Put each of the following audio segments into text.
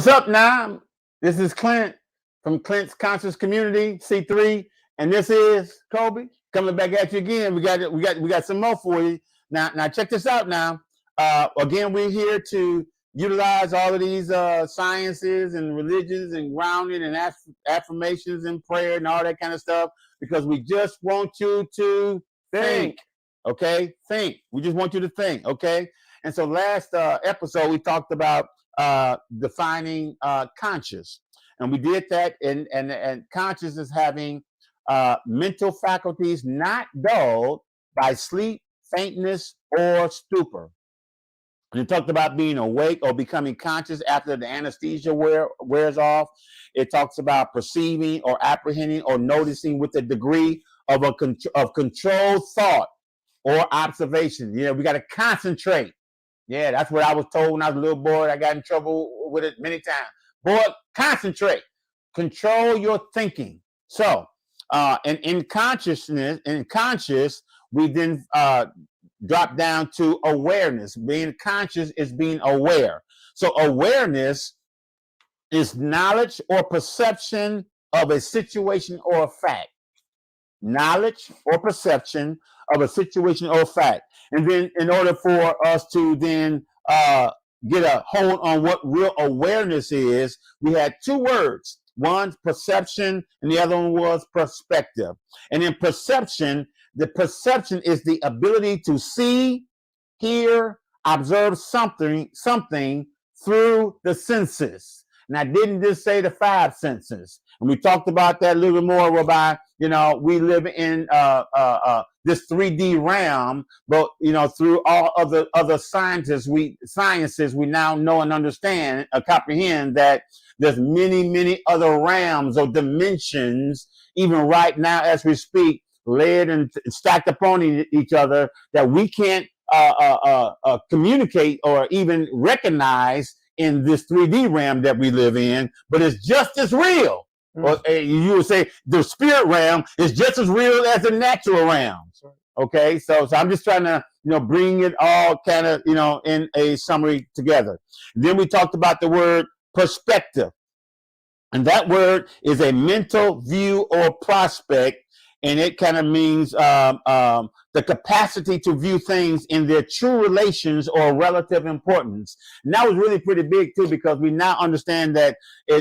What's up now? This is Clint from Clint's Conscious Community C3, and this is Kobe coming back at you again. We got some more for you. Now check this out. Now, again, we're here to utilize all of these sciences and religions and grounding and affirmations and prayer and all that kind of stuff because we just want you to think. Okay, think. We just want you to think. Okay, and so last episode we talked about defining conscious, and we did that. And conscious is having mental faculties not dulled by sleep, faintness, or stupor. And it talked about being awake or becoming conscious after the anesthesia wears off. It talks about perceiving or apprehending or noticing with a degree of controlled thought or observation. You know, we got to concentrate. Yeah, that's what I was told when I was a little boy. I got in trouble with it many times. Boy, concentrate. Control your thinking. So, and in conscious, we then drop down to awareness. Being conscious is being aware. So awareness is knowledge or perception of a situation or a fact. Knowledge or perception of a situation or fact. And then in order for us to then get a hold on what real awareness is, we had two words. One, perception, and the other one was perspective. And in perception, the perception is the ability to see, hear, observe something through the senses. And I didn't just say the five senses. And we talked about that a little bit more whereby, you know, we live in this 3D realm, but, you know, through all other sciences, we now know and understand, comprehend that there's many other realms or dimensions, even right now as we speak, layered and stacked upon each other that we can't communicate or even recognize in this 3D realm that we live in, but it's just as real. Or you would say the spirit realm is just as real as the natural realm. Okay, so I'm just trying to, you know, bring it all kind of, you know, in a summary together. Then we talked about the word perspective, and that word is a mental view or prospect, and it kind of means the capacity to view things in their true relations or relative importance. And that was really pretty big too, because we now understand that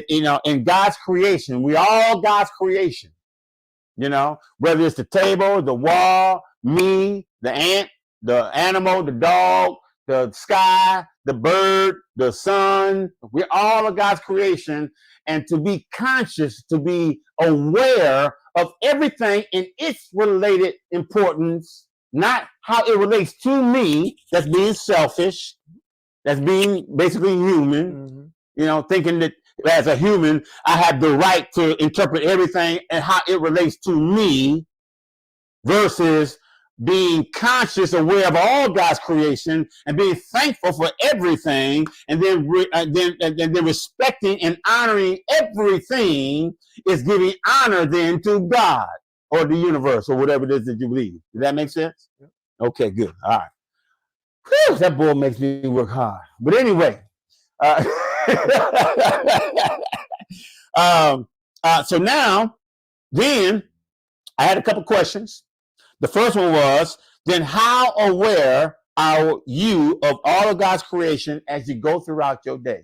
in God's creation, we all God's creation. You know, whether it's the table, the wall, me, the ant, the animal, the dog, the sky, the bird, the sun, we're all of God's creation. And to be conscious, to be aware of everything in its related importance, not how it relates to me, that's being selfish, that's being basically human, you know, thinking that as a human, I have the right to interpret everything and how it relates to me, versus being conscious, aware of all God's creation, and being thankful for everything, and then respecting and honoring everything is giving honor then to God or the universe or whatever it is that you believe. Does that make sense? Yeah. Okay, good. All right. Whew, that boy makes me work hard. But anyway, so now, then I had a couple questions. The first one was, then how aware are you of all of God's creation as you go throughout your day?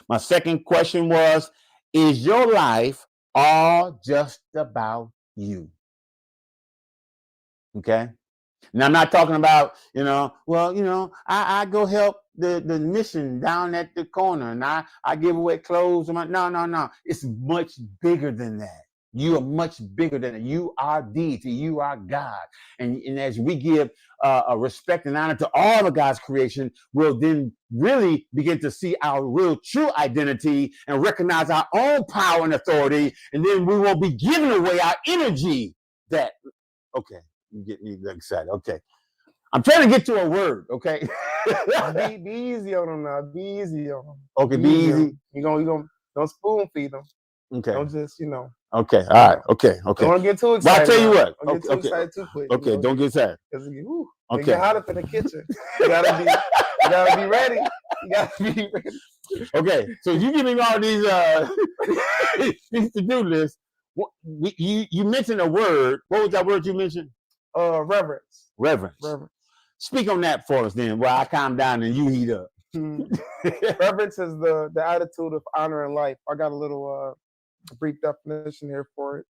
My second question was, is your life all just about you? Okay. Now, I'm not talking about, you know, well, you know, I go help the mission down at the corner and I give away clothes. No. It's much bigger than that. You are much bigger than it. You are deity. You are God. And as we give a respect and honor to all of God's creation, we'll then really begin to see our real true identity and recognize our own power and authority. And then we won't be giving away our energy that, okay, you get me excited. Okay. I'm trying to get to a word, okay? be easy on them now. Be easy on them. Okay, be easy. You gonna don't spoon feed them. Okay. Don't just, you know. Okay, all right. Okay. Don't get too excited. Well, I'll tell you what. Don't get too excited too quick. Okay, you know? Don't get excited. They get hot up in the kitchen. You gotta be ready. You gotta be ready. Okay, so you give me all these these to-do lists. You mentioned a word. What was that word you mentioned? Reverence. Reverence. Reverence. Speak on that for us then, while I calm down and you heat up. Reverence is the attitude of honoring life. I got a little brief definition here for it.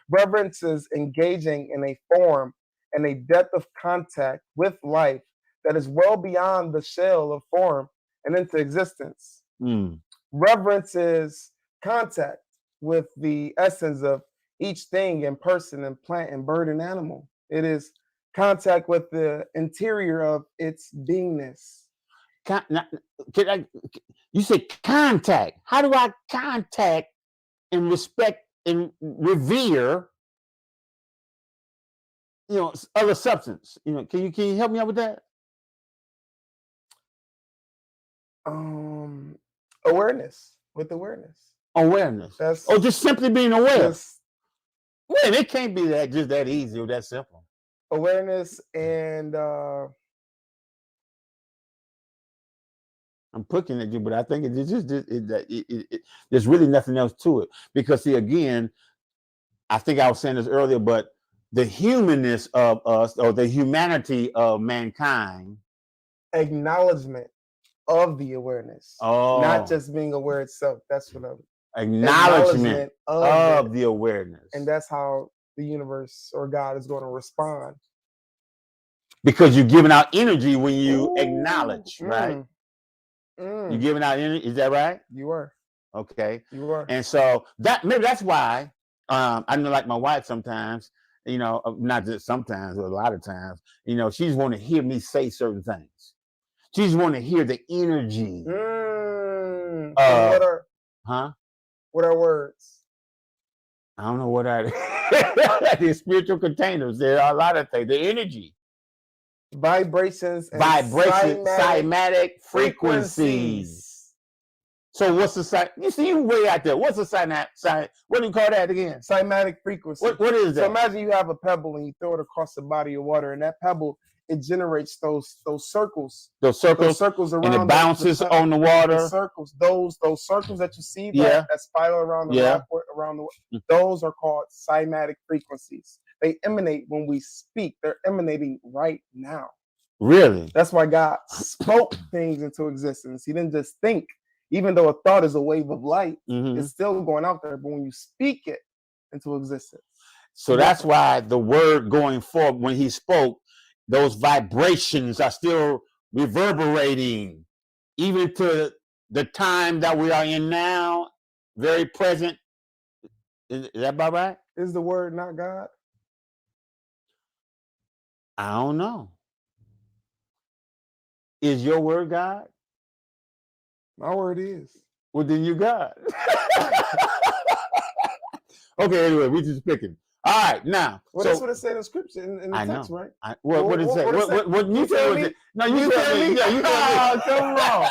Reverence is engaging in a form and a depth of contact with life that is well beyond the shell of form and into existence. Mm. Reverence is contact with the essence of each thing and person and plant and bird and animal. It is contact with the interior of its beingness. You say contact. How do I contact and respect and revere, other substance? Can you help me out with that? Awareness. With awareness. Awareness. That's just simply being aware. just Man, it can't be that easy or that simple. awareness and I'm pushing at you, but I think there's really nothing else to it. Because see, again, I think I was saying this earlier, but the humanness of us, or the humanity of mankind, acknowledgement of the awareness, not just being aware itself. That's what acknowledgement of it. the awareness, and that's how the universe or God is going to respond. Because you're giving out energy when you acknowledge, right? You're giving out energy. Is that right? You are. Okay. You are. And so maybe that's why I know, like my wife sometimes, not just sometimes, but a lot of times, she's want to hear me say certain things. She's want to hear the energy. What are words? I don't know what are the spiritual containers. There are a lot of things. The energy. Vibrations. Cymatic frequencies. So what's the you see, you way out there. What's the what do you call that again? Cymatic frequency. What is that? So imagine you have a pebble and you throw it across a body of water, and that pebble, it generates those circles. Those circles around, and it bounces on the water. The circles, those circles that you see that spiral around the around the those are called cymatic frequencies. They emanate when we speak. They're emanating right now. Really? That's why God spoke things into existence. He didn't just think. Even though a thought is a wave of light, it's still going out there. But when you speak it into existence. So that's why the word going forward, when he spoke, those vibrations are still reverberating, even to the time that we are in now, very present. Is that about right? Is the word not God? I don't know. Is your word God? My word is. Well, then you God. Okay, anyway, we just picking. All right, now. Well, that's what it said in scripture in the text, right? What did it say? What you tell me? No, you tell me. Yeah, you tell me. Come on.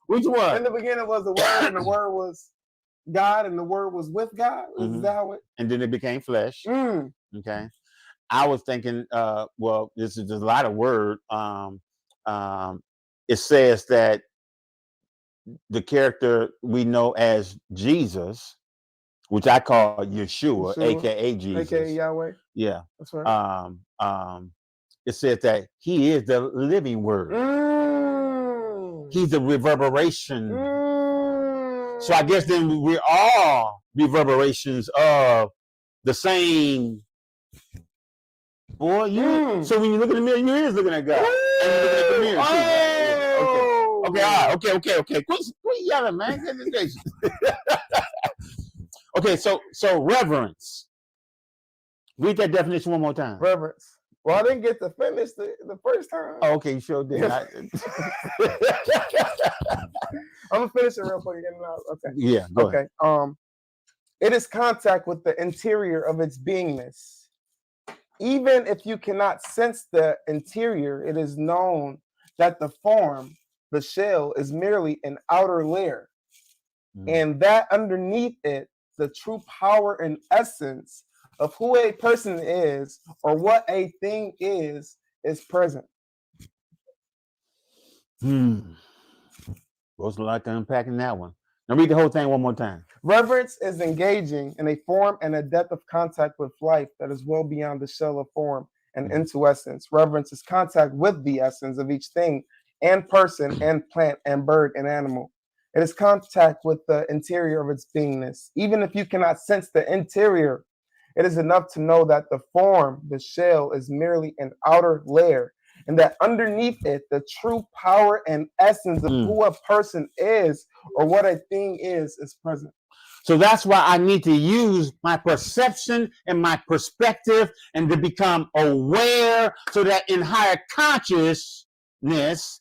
Which one? In the beginning was the word, and the word was God, and the word was with God. Is that how it? And then it became flesh. Okay. I was thinking, well, this is just a lot of word. It says that the character we know as Jesus, which I call Yeshua, aka Jesus, aka Yahweh. Yeah, that's right. It says that he is the living word. He's the reverberation. So I guess then we're all reverberations of the same. Boy, so when you look in the mirror, you is looking at God. And you looking at the mirror too. Okay, all right, okay. Quit yelling, man. Okay, so reverence. Read that definition one more time. Reverence. Well, I didn't get to finish the first time. Oh, okay, you sure did. I'm gonna finish it real quick. Okay. Yeah. Go ahead. It is contact with the interior of its beingness. Even if you cannot sense the interior, it is known that the form, the shell, is merely an outer layer, and that underneath it, the true power and essence of who a person is or what a thing is present. Goes a lot to unpacking that one. Now read the whole thing one more time. Reverence is engaging in a form and a depth of contact with life that is well beyond the shell of form and into essence. Reverence is contact with the essence of each thing and person and plant and bird and animal. It is contact with the interior of its beingness. Even if you cannot sense the interior, it is enough to know that the form, the shell, is merely an outer layer, and that underneath it, the true power and essence of who a person is or what a thing is present. So that's why I need to use my perception and my perspective and to become aware so that in higher consciousness,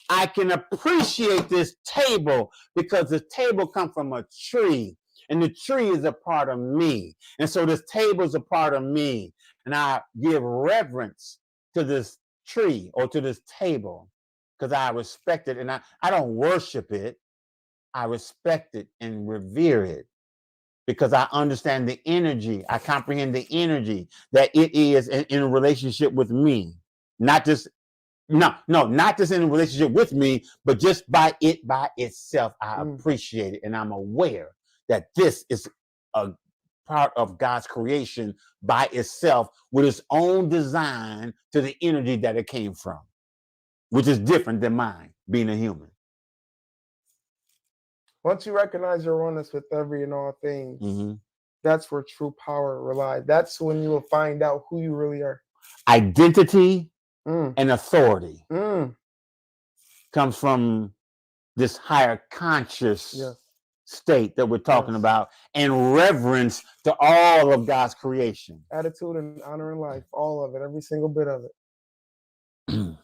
I can appreciate this table because the table comes from a tree and the tree is a part of me. And so this table is a part of me. And I give reverence to this tree or to this table because I respect it and I don't worship it. I respect it and revere it because I understand the energy. I comprehend the energy that it is in a relationship with me. Not just not just in a relationship with me, but just by itself. I appreciate it and I'm aware that this is a part of God's creation by itself with its own design to the energy that it came from, which is different than mine, being a human. Once you recognize your oneness with every and all things, that's where true power relies. That's when you will find out who you really are. Identity and authority comes from this higher conscious state that we're talking about, and reverence to all of God's creation. Attitude and honor in life, all of it, every single bit of it.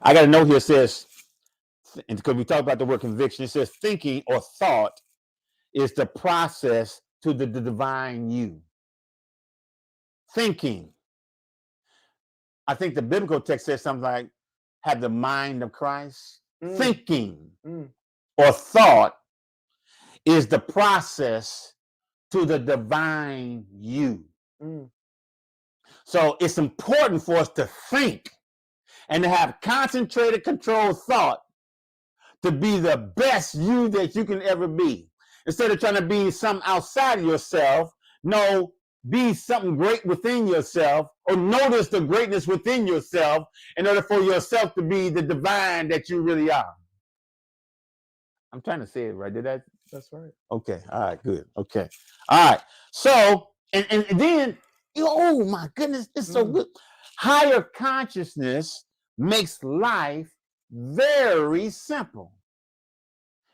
I got a note here that says, and because we talk about the word conviction, it says thinking or thought is the process to the divine you. Thinking. I think the biblical text says something like, have the mind of Christ. Thinking or thought is the process to the divine you. So it's important for us to think and to have concentrated, controlled thought to be the best you that you can ever be. Instead of trying to be something outside of yourself, no, be something great within yourself, or notice the greatness within yourself in order for yourself to be the divine that you really are. I'm trying to say it right. Did that? That's right. Okay. All right. Good. Okay. All right. So, and then, oh my goodness, it's so good. Higher consciousness makes life very simple.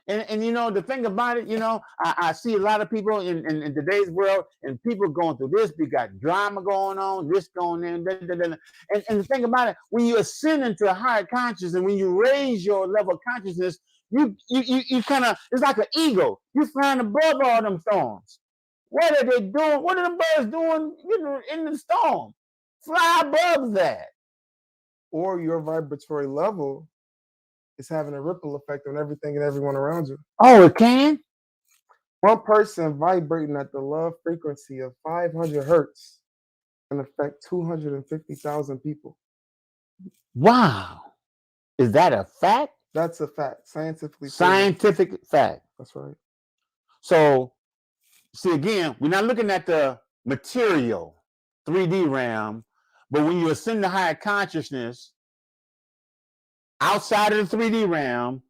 And you know, the thing about it, you know, I see a lot of people in today's world, and people going through this. We got drama going on, this going in, and the thing about it, when you ascend into a higher consciousness, and when you raise your level of consciousness, you kind of, it's like an eagle. You flying above all them storms. What are they doing? What are the birds doing, you know, in the storm? Fly above that. Or your vibratory level is having a ripple effect on everything and everyone around you. Oh, it can? One person vibrating at the love frequency of 500 hertz can affect 250,000 people. Wow. Is that a fact? That's a fact. Scientifically. Scientific fact. That's right. So, see, again, we're not looking at the material 3D realm, but when you ascend to higher consciousness, outside of the 3D realm,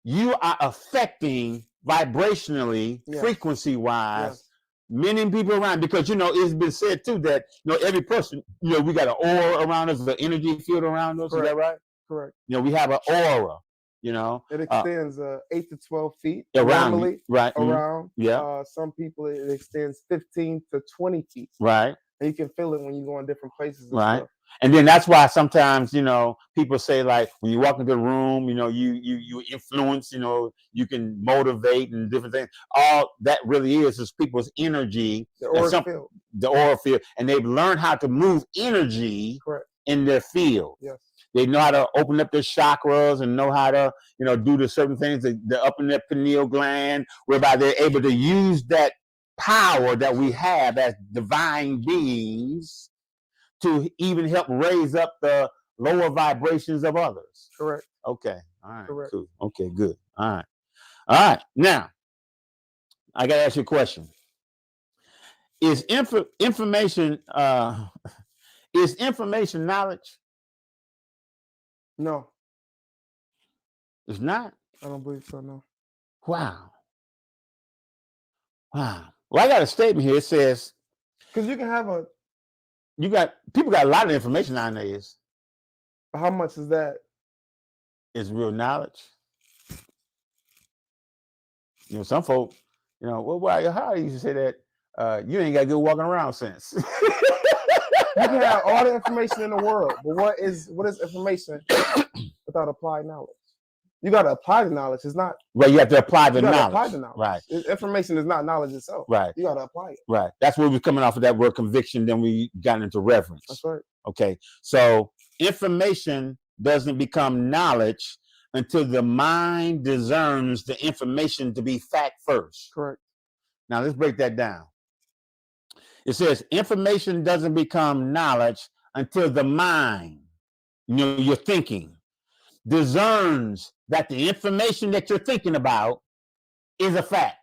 you are affecting vibrationally, frequency-wise, many people around. Because, you know, it's been said, too, that, you know, every person, you know, we got an aura around us, the energy field around us. Correct. Is that right? Correct. You know, we have an aura, you know. It extends 8 to 12 feet. Around, normally, right. Around. Yeah. Some people, it extends 15 to 20 feet. Right. And you can feel it when you go in different places. Right. Stuff. And then that's why sometimes, you know, people say, like, when you walk into the room, you know, you influence, you know, you can motivate and different things. All that really is people's energy. The aura field. The aura field. And they've learned how to move energy in their field. Yes. They know how to open up their chakras and know how to, you know, do the certain things, the up in their pineal gland, whereby they're able to use that power that we have as divine beings to even help raise up the lower vibrations of others. Correct. Okay. All right. Correct. Cool. Okay. Good. All right. All right. Now, I got to ask you a question. Is information is information knowledge? No, It's not. I don't believe so. No. Wow. Wow. Well, I got a statement here. It says Because you can have a. people got a lot of information nowadays. How much is that? It's real knowledge. You know, some folk, you know, well, why how you say that you ain't got good walking around sense. You can have all the information in the world, but what is information without applied knowledge? You got to apply the knowledge. It's not. Right, you have to apply the You got to knowledge. apply the knowledge. Right. Information is not knowledge itself. Right. You got to apply it. Right. That's where we're coming off of that word conviction. Then we got into reverence. That's right. Okay. So information doesn't become knowledge until the mind discerns the information to be fact first. Correct. Now let's break that down. It says information doesn't become knowledge until the mind, you know, your thinking, discerns that the information that you're thinking about is a fact.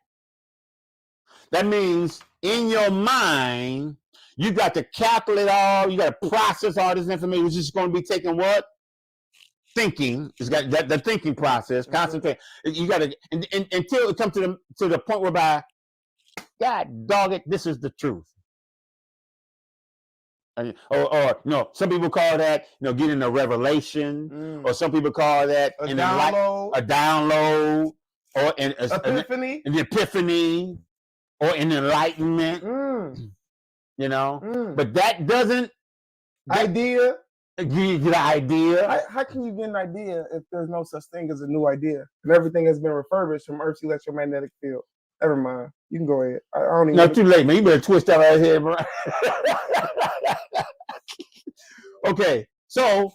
That means in your mind, you got to calculate all, you got to process all this information, which is going to be taking what? Thinking. It's got that the thinking process, concentrate. You got to until it comes to the point whereby, God dog it, this is the truth. Or no, some people call that, you know, getting a revelation, or some people call that a download, or an epiphany, or an enlightenment. You know, but that doesn't idea. Give you the idea. How can you get an idea if there's no such thing as a new idea and everything has been refurbished from Earth's electromagnetic field? Never mind. You can go ahead. I don't even. No, too late, man. You better twist that right here, bro. Okay, so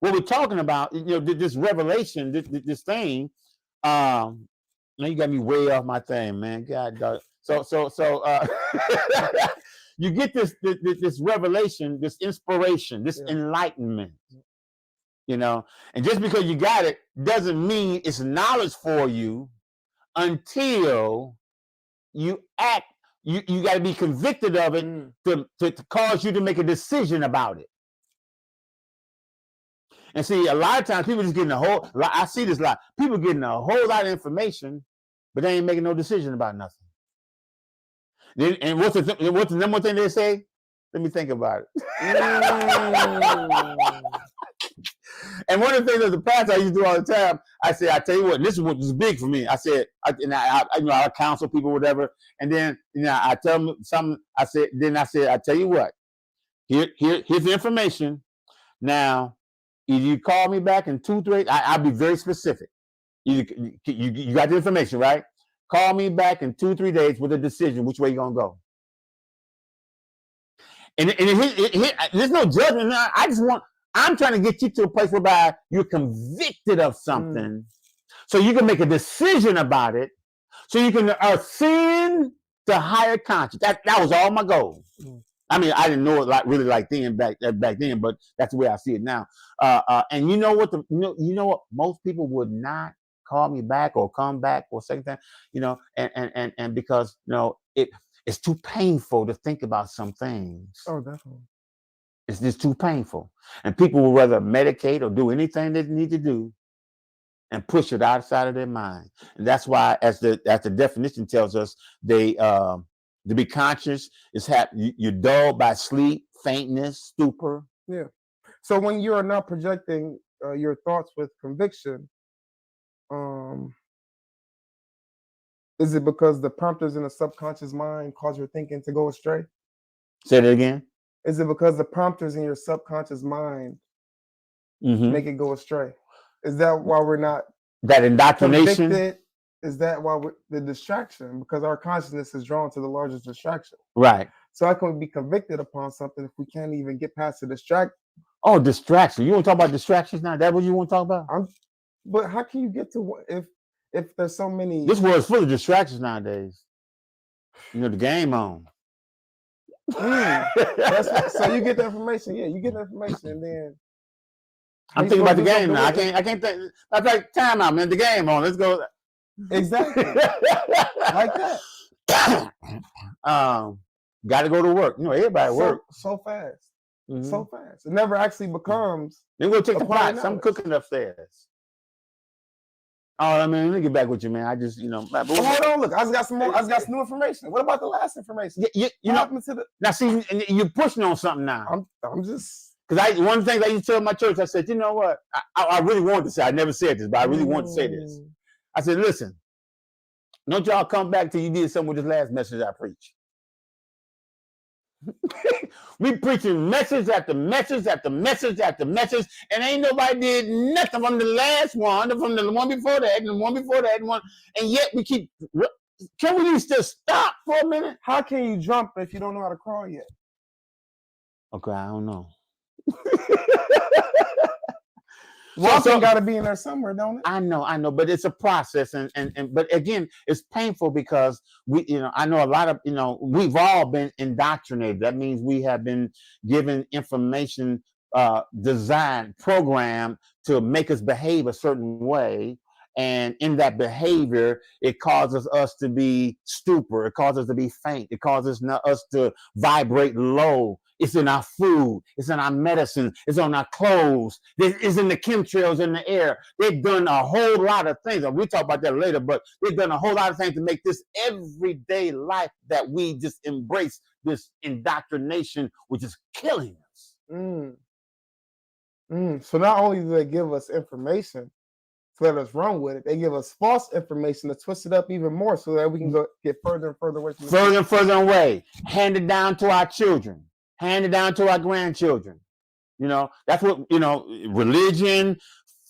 what we're talking about, you know, this revelation, this thing. Now you got me way off my thing, man. God, dog. So you get this revelation, this inspiration, this enlightenment. You know, and just because you got it doesn't mean it's knowledge for you until you act. You got to be convicted of it to cause you to make a decision about it. And see, a lot of times people just getting a whole lot. I see this a lot. People getting a whole lot of information, but they ain't making no decision about nothing. And what's the number one thing they say? Let me think about it. And one of the things as a pastor I used to do all the time, I said, I tell you what, this is what was big for me. I said, I counsel people, whatever, and then I tell them something. I said, I tell you what, here's the information. Now, if you call me back in 2, 3, I'll be very specific. You got the information, right? Call me back in 2, 3 days with a decision which way you're gonna go. And there's no judgment. I'm trying to get you to a place whereby you're convicted of something, so you can make a decision about it, so you can ascend to higher conscience. That was all my goal. I mean, I didn't know it like then back then, but that's the way I see it now. And you know what? You know what? Most people would not call me back or come back or second time. You know, and because it's too painful to think about some things. Oh, definitely. It's just too painful. And people will rather medicate or do anything they need to do and push it outside of their mind. And that's why, as the definition tells us, to be conscious is you're dulled by sleep, faintness, stupor. Yeah. So when you are not projecting your thoughts with conviction, is it because the prompters in the subconscious mind cause your thinking to go astray? Say that again. Is it because the prompters in your subconscious mind make it go astray? Is that why we're not that indoctrination? Convicted? Is that why the distraction? Because our consciousness is drawn to the largest distraction. Right. So how can we be convicted upon something if we can't even get past the distraction? Oh, distraction. You want to talk about distractions now? That what you want to talk about? But how can you get to if there's so many? This world's full of distractions nowadays. You know, the game on. So you get the information. Yeah, you get the information, and then I'm You thinking about the supposed to game do now. I something can't think. I like time out, man. The game on. Let's go. exactly like that. Got to go to work. You know, everybody work. So fast, Mhm. so fast. It never actually becomes. Then go check a the part of pots. I'm knowledge. cooking upstairs. Oh, I mean, let me get back with you, man. I just, you know, But hold on, look, I just got some more. I just got some new information. What about the last information? you What know, happened to the? now see, you're pushing on something now. I'm just. Because one of the things I used to tell my church, I said, you know what? I really wanted to say, I never said this, but I really wanted to say this. I said, listen, don't y'all come back till you did something with this last message I preach. We preaching message after message after message after message, and ain't nobody did nothing from the last one, from the one before that, and the one before that, and yet we keep. Can we just stop for a minute? How can you jump if you don't know how to crawl yet? Okay, I don't know. Walking got to be in there somewhere, don't it? I know, but it's a process, and but again, it's painful because I know a lot of, we've all been indoctrinated. That means we have been given information, designed, programmed to make us behave a certain way. And in that behavior, it causes us to be stupor. It causes us to be faint. It causes us to vibrate low. It's in our food. It's in our medicine. It's on our clothes. It's in the chemtrails in the air. They've done a whole lot of things. We'll talk about that later, but they've done a whole lot of things to make this everyday life that we just embrace, this indoctrination, which is killing us. So not only do they give us information to let us run with it, they give us false information to twist it up even more so that we can get further and further away from further and further away, handed down to our children, handed down to our grandchildren. That's what, religion,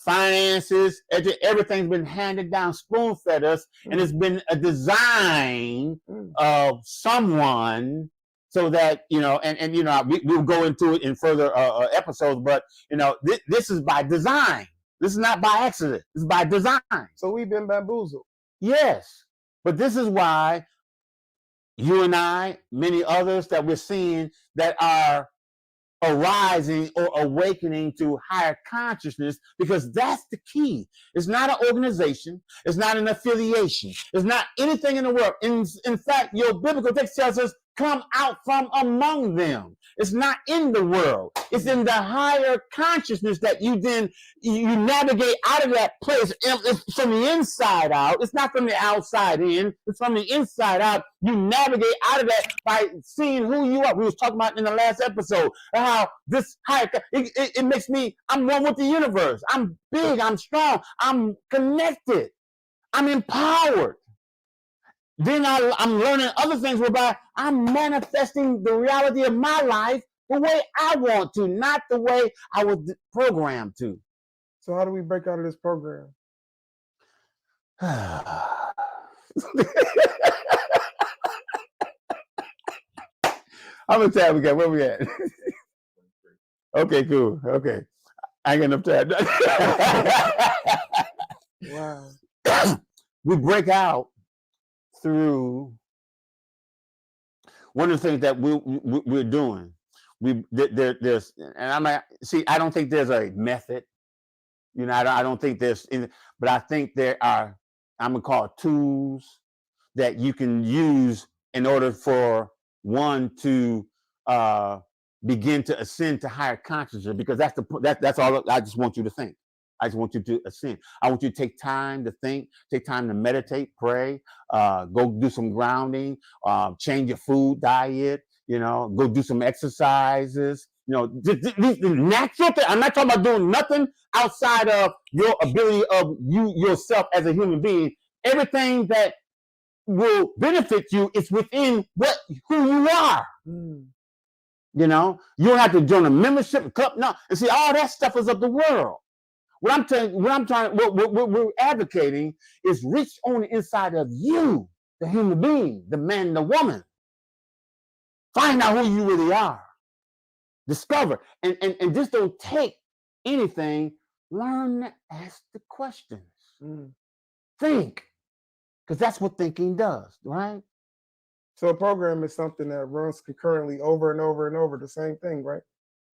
finances, everything's been handed down, spoon-fed us, and it's been a design of someone so that, we'll go into it in further episodes, but, this is by design. This is not by accident. This is by design. So we've been bamboozled. Yes. But this is why you and I, many others that we're seeing that are arising or awakening to higher consciousness, because that's the key. It's not an organization. It's not an affiliation. It's not anything in the world. In fact, your biblical text tells us, come out from among them. It's not in the world. It's in the higher consciousness that you navigate out of that place. It's from the inside out. It's not from the outside in. It's from the inside out. You navigate out of that by seeing who you are. We was talking about in the last episode how this higher, it makes me, I'm one with the universe. I'm big. I'm strong. I'm connected. I'm empowered. Then I'm learning other things whereby I'm manifesting the reality of my life the way I want to, not the way I was programmed to. So how do we break out of this program? How much time we got? Where we at? Okay, cool. Okay. I ain't got enough time. Wow. We break out through one of the things that we're doing. There's, and I don't think there's a method. I don't think there's, but I think there are, I'm gonna call it tools that you can use in order for one to begin to ascend to higher consciousness, because that's all I just want you to think. I just want you to ascend. I want you to take time to think, take time to meditate, pray, go do some grounding, change your food diet, go do some exercises, these natural things. I'm not talking about doing nothing outside of your ability of you yourself as a human being. Everything that will benefit you is within who you are. You don't have to join a membership club. No, and see, all that stuff is of the world. What we're advocating is reach on the inside of you, the human being, the man, the woman. Find out who you really are. Discover. And just don't take anything. Learn to ask the questions. Think. Because that's what thinking does, right? So a program is something that runs concurrently over and over and over, the same thing, right?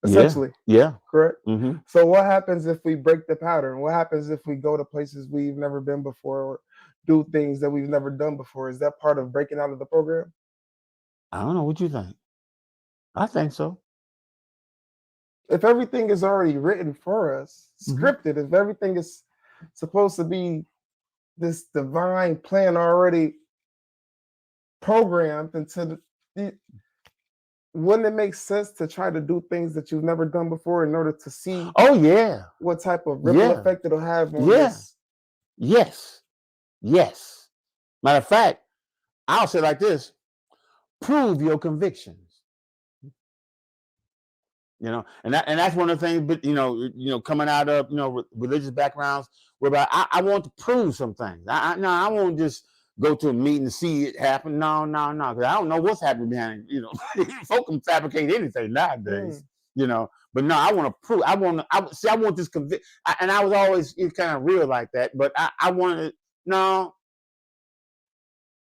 essentially. Yeah. Correct. Mm-hmm. So what happens if we break the pattern? What happens if we go to places we've never been before or do things that we've never done before? Is that part of breaking out of the program? I don't know what you think. I think so. If everything is already written for us, scripted, if everything is supposed to be this divine plan already programmed into wouldn't it make sense to try to do things that you've never done before in order to see Oh yeah. what type of ripple Yeah. effect it'll have on Yeah. this? Yes. Yes. Matter of fact, I'll say it like this: prove your convictions. And that's one of the things. But coming out of religious backgrounds, whereby I want to prove some things. I won't just go to a meeting and see it happen. No, because I don't know what's happening behind. Folk can fabricate anything nowadays. But no, I want to prove. I want this convict. And I was always kind of real like that. But I wanted no.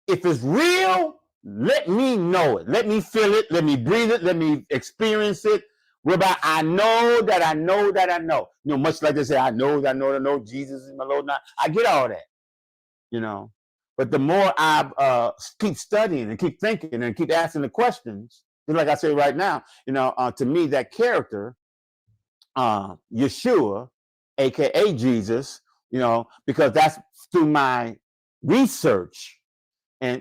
If it's real, let me know it. Let me feel it. Let me breathe it. Let me experience it. Whereby I know that I know that I know. Much like they say, I know Jesus is my Lord. Now I get all that. But the more I keep studying and keep thinking and keep asking the questions, just like I say right now, to me that character, Yeshua, aka Jesus, because that's through my research. And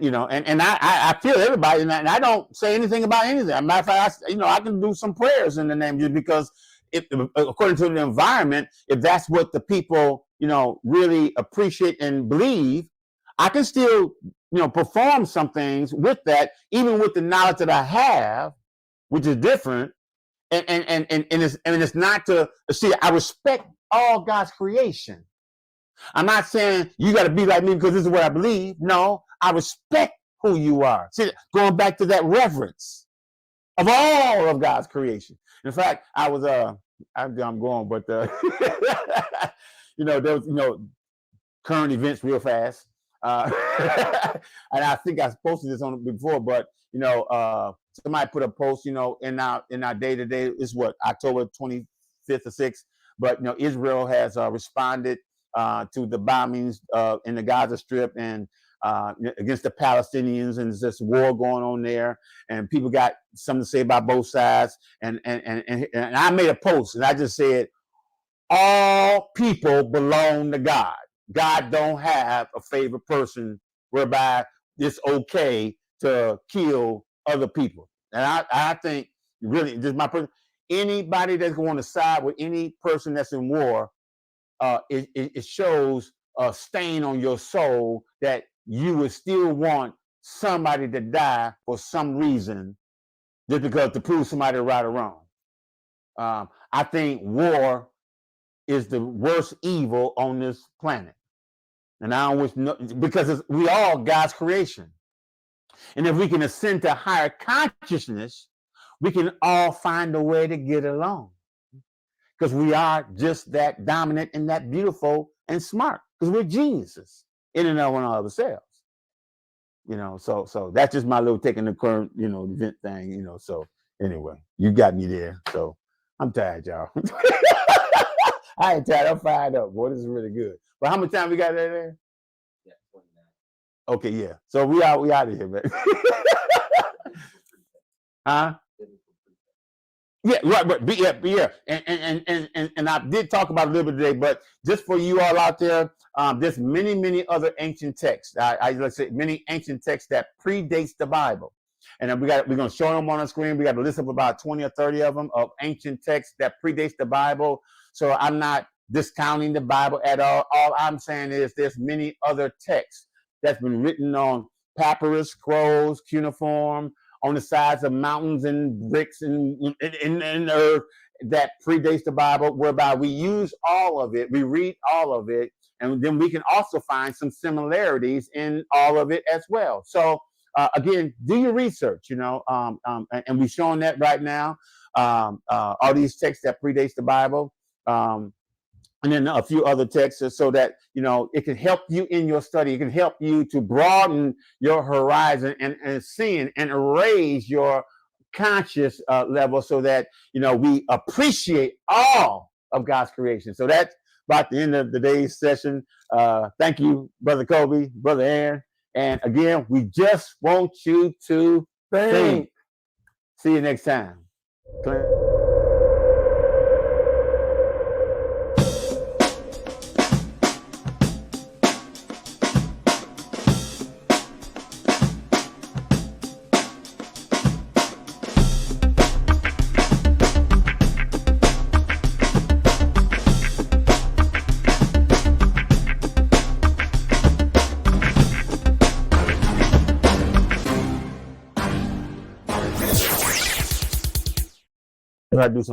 I feel everybody, and I don't say anything about anything. As a matter of fact, I can do some prayers in the name of Jesus, because if according to the environment, if that's what the people really appreciate and believe, I can still perform some things with that, even with the knowledge that I have, which is different. And it's not to see. I respect all God's creation. I'm not saying you got to be like me because this is what I believe. No, I respect who you are. See, going back to that reverence of all of God's creation. In fact, I was I'm going, but there was current events real fast, and I think I posted this on it before, but somebody put a post, in our day to day. It's what, October 25th or 6th, but Israel has responded to the bombings in the Gaza Strip and against the Palestinians, and there's this war going on there, and people got something to say about both sides. And I made a post, and I just said, all people belong to God. God don't have a favorite person whereby it's okay to kill other people. And I think, really, this is my person. Anybody that's going to side with any person that's in war, it shows a stain on your soul that you would still want somebody to die for some reason, just because to prove somebody right or wrong. I think war is the worst evil on this planet, and I don't wish because we all God's creation, and if we can ascend to higher consciousness, we can all find a way to get along, because we are just that dominant and that beautiful and smart, because we're geniuses in and of ourselves. So that's just my little take on the current, event thing, so anyway, you got me there. So I'm tired, y'all. I ain't tired, I'm fired up. Boy, this is really good. But how much time we got there? Yeah, 29. Okay, yeah. So we out of here, man. Huh? Yeah, right, yeah. And I did talk about it a little bit today, but just for you all out there, there's many other ancient texts. Let's say many ancient texts that predates the Bible, and then we're going to show them on the screen. We got a list of about 20 or 30 of them of ancient texts that predates the Bible. So I'm not discounting the Bible at all. All I'm saying is there's many other texts that's been written on papyrus, scrolls, cuneiform, on the sides of mountains and bricks and in earth that predates the Bible, whereby we use all of it, we read all of it, and then we can also find some similarities in all of it as well. So again, do your research, and we're showing that right now. All these texts that predates the Bible. And then a few other texts, so that it can help you in your study. It can help you to broaden your horizon and seeing and raise your conscious level, so that we appreciate all of God's creation. So that's about the end of today's session. Thank you, Brother Kobe, Brother Aaron, and again, we just want you to think. See you next time. I do some